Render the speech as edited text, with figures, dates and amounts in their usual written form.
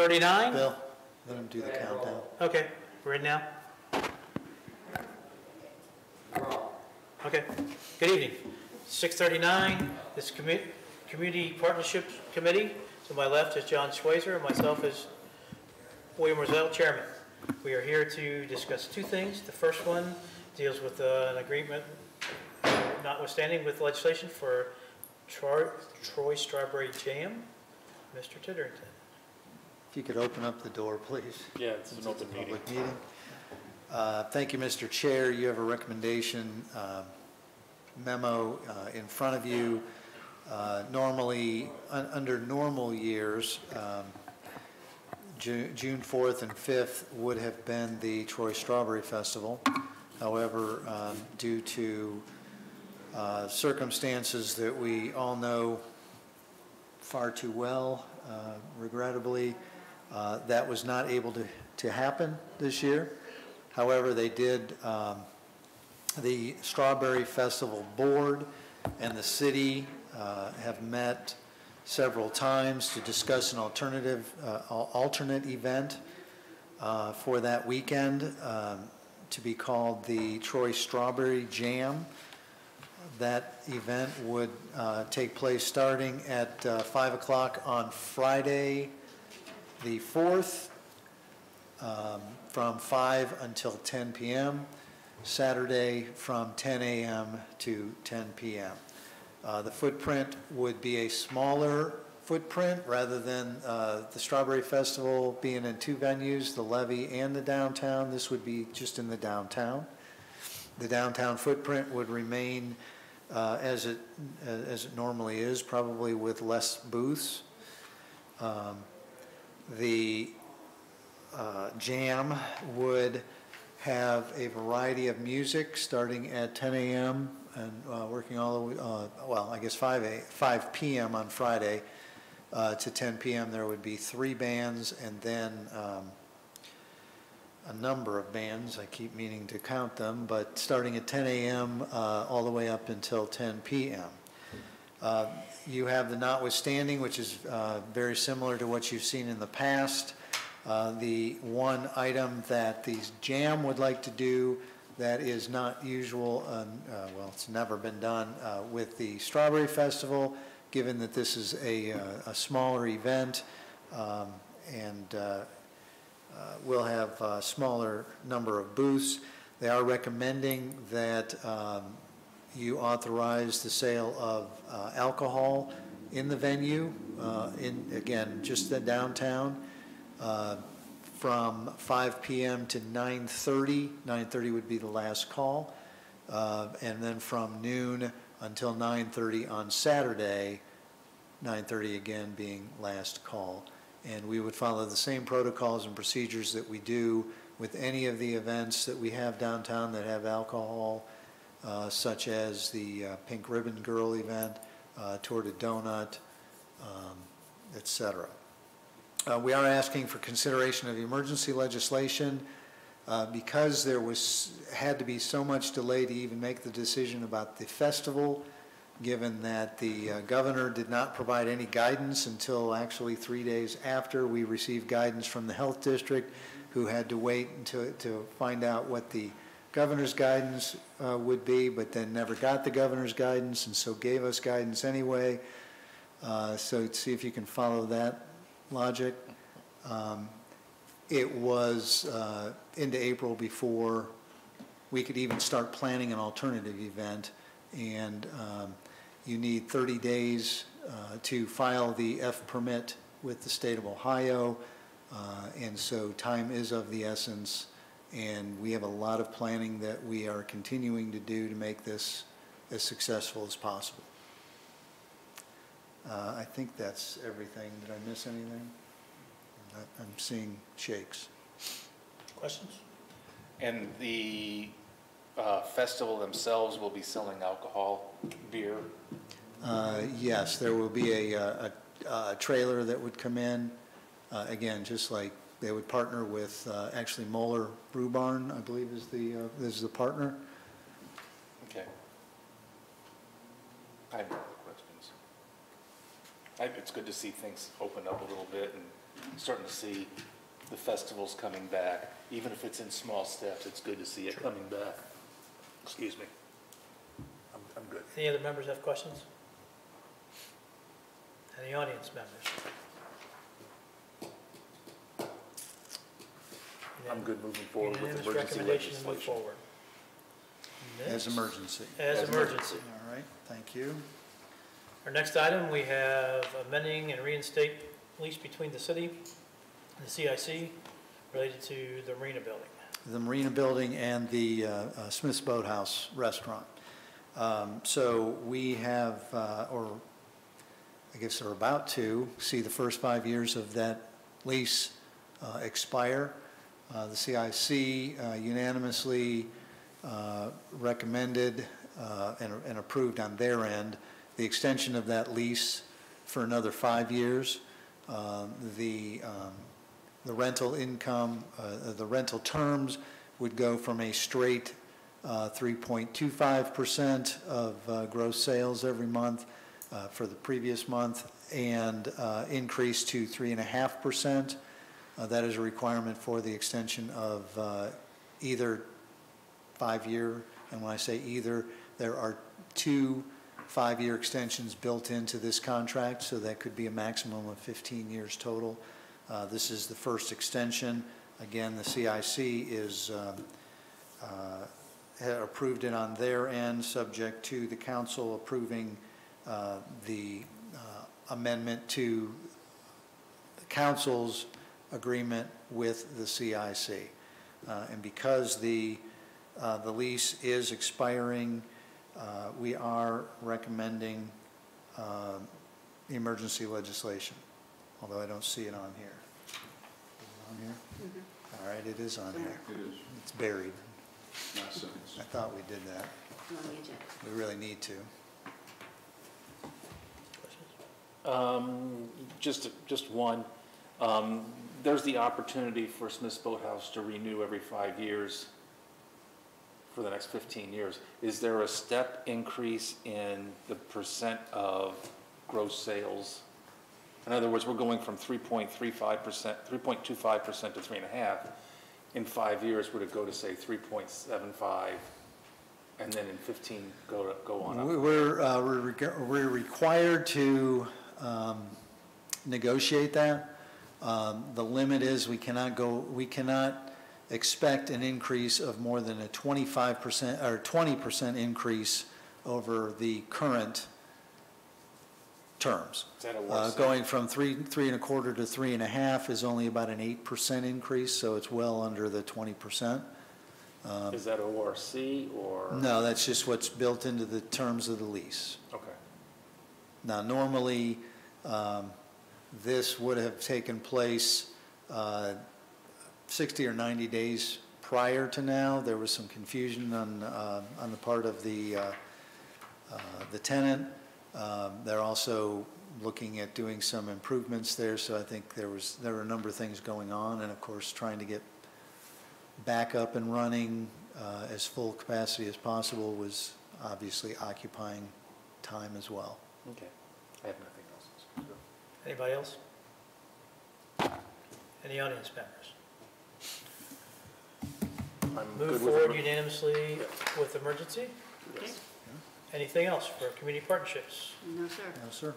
6:39? Bill, let him do the countdown. Okay, we're in now? Okay, good evening. 6:39, this Community Partnerships Committee. To my left is John Schweizer, and myself is William Roselle, Chairman. We are here to discuss two things. The first one deals with an agreement notwithstanding with legislation for Troy Strawberry Jam. Mr. Titterington. If you could open up the door, please. Yeah, it's an open meeting. Public meeting. Thank you, Mr. Chair. You have a recommendation memo in front of you. Normally, under normal years, June 4th and 5th would have been the Troy Strawberry Festival. However, due to circumstances that we all know far too well, regrettably, that was not able to happen this year. However, they did, the Strawberry Festival Board and the city have met several times to discuss an alternate event for that weekend to be called the Troy Strawberry Jam. That event would take place starting at 5 o'clock on Friday the 4th from 5 until 10 p.m., Saturday from 10 a.m. to 10 p.m. The footprint would be a smaller footprint rather than the Strawberry Festival being in two venues, the Levee and the downtown. This would be just in the downtown. The downtown footprint would remain as it normally is, probably with less booths. The jam would have a variety of music starting at 10 a.m. and working all the way, well, I guess 5 p.m. on Friday to 10 p.m. There would be 3 bands and then a number of bands. I keep meaning to count them, but starting at 10 a.m. All the way up until 10 p.m. You have the notwithstanding, which is very similar to what you've seen in the past. The one item that the jam would like to do that is not usual, well, it's never been done with the Strawberry Festival, given that this is a smaller event and we'll have a smaller number of booths. They are recommending that you authorize the sale of alcohol in the venue, again, just the downtown, from 5 p.m. to 9:30. 9:30 would be the last call, and then from noon until 9:30 on Saturday, 9:30 again being last call. And we would follow the same protocols and procedures that we do with any of the events that we have downtown that have alcohol, such as the Pink Ribbon Girl event, Tour de Donut, etc. We are asking for consideration of emergency legislation because there had to be so much delay to even make the decision about the festival, given that the governor did not provide any guidance until actually 3 days after we received guidance from the health district, who had to wait until to find out what the governor's guidance would be, but then never got the governor's guidance and so gave us guidance anyway. So see if you can follow that logic. It was into April before we could even start planning an alternative event, and you need 30 days to file the F permit with the state of Ohio, and so time is of the essence, and we have a lot of planning that we are continuing to do to make this as successful as possible. I think that's everything. Did I miss anything? I'm seeing shakes. Questions? And the festival themselves will be selling alcohol, beer? Yes, there will be a trailer that would come in. Again, just like they would partner with actually Moeller Brew Barn, I believe is the partner. Okay. I have no other questions. It's good to see things open up a little bit and starting to see the festivals coming back. Even if it's in small steps, it's good to see it coming back. Excuse me. I'm good. Any other members have questions? Any audience members? I'm good moving forward with Unanimous emergency recommendation to move legislation. forward. As Next. emergency. As emergency. All right, thank you. Our next item, we have amending and reinstate lease between the city and the CIC related to the Marina Building. The Marina Building and the Smith's Boathouse Restaurant. So we have, or I guess are about to, see the first 5 years of that lease expire. The CIC unanimously recommended and approved on their end the extension of that lease for another 5 years. The rental income, the rental terms would go from a straight 3.25% of gross sales every month for the previous month and increase to 3.5%. That is a requirement for the extension of either 5-year, and when I say either, there are 2 5-year extensions built into this contract, so that could be a maximum of 15 years total. This is the first extension. Again, the CIC is approved it on their end, subject to the council approving the amendment to the council's agreement with the CIC. And because the lease is expiring, we are recommending emergency legislation, although I don't see it on here. Is it on here? All right, it is on here. It is. It's buried. Last sentence. I thought we did that. We really need to. Just one. There's the opportunity for Smith's Boathouse to renew every 5 years for the next 15 years. Is there a step increase in the percent of gross sales? In other words, we're going from 3.25% to 3.5%. In 5 years, would it go to, say, 3.75, and then in 15 go on up? We're required to negotiate that. The limit is we cannot expect an increase of more than a 25% or 20% increase over the current terms. Is that a worse Going from 3.25 to 3.5 is only about an 8% increase, so it's well under the 20%. Is that ORC or? No, that's just what's built into the terms of the lease. Okay. Now, normally, this would have taken place 60 or 90 days prior to now. There was some confusion on the part of the tenant. They're also looking at doing some improvements there, so I think there were a number of things going on, and of course, trying to get back up and running as full capacity as possible was obviously occupying time as well. Okay. I have nothing else. Anybody else? Any audience members? I'm Move good with forward it. unanimously with emergency? Yes. Anything else for community partnerships? No, sir. No, sir.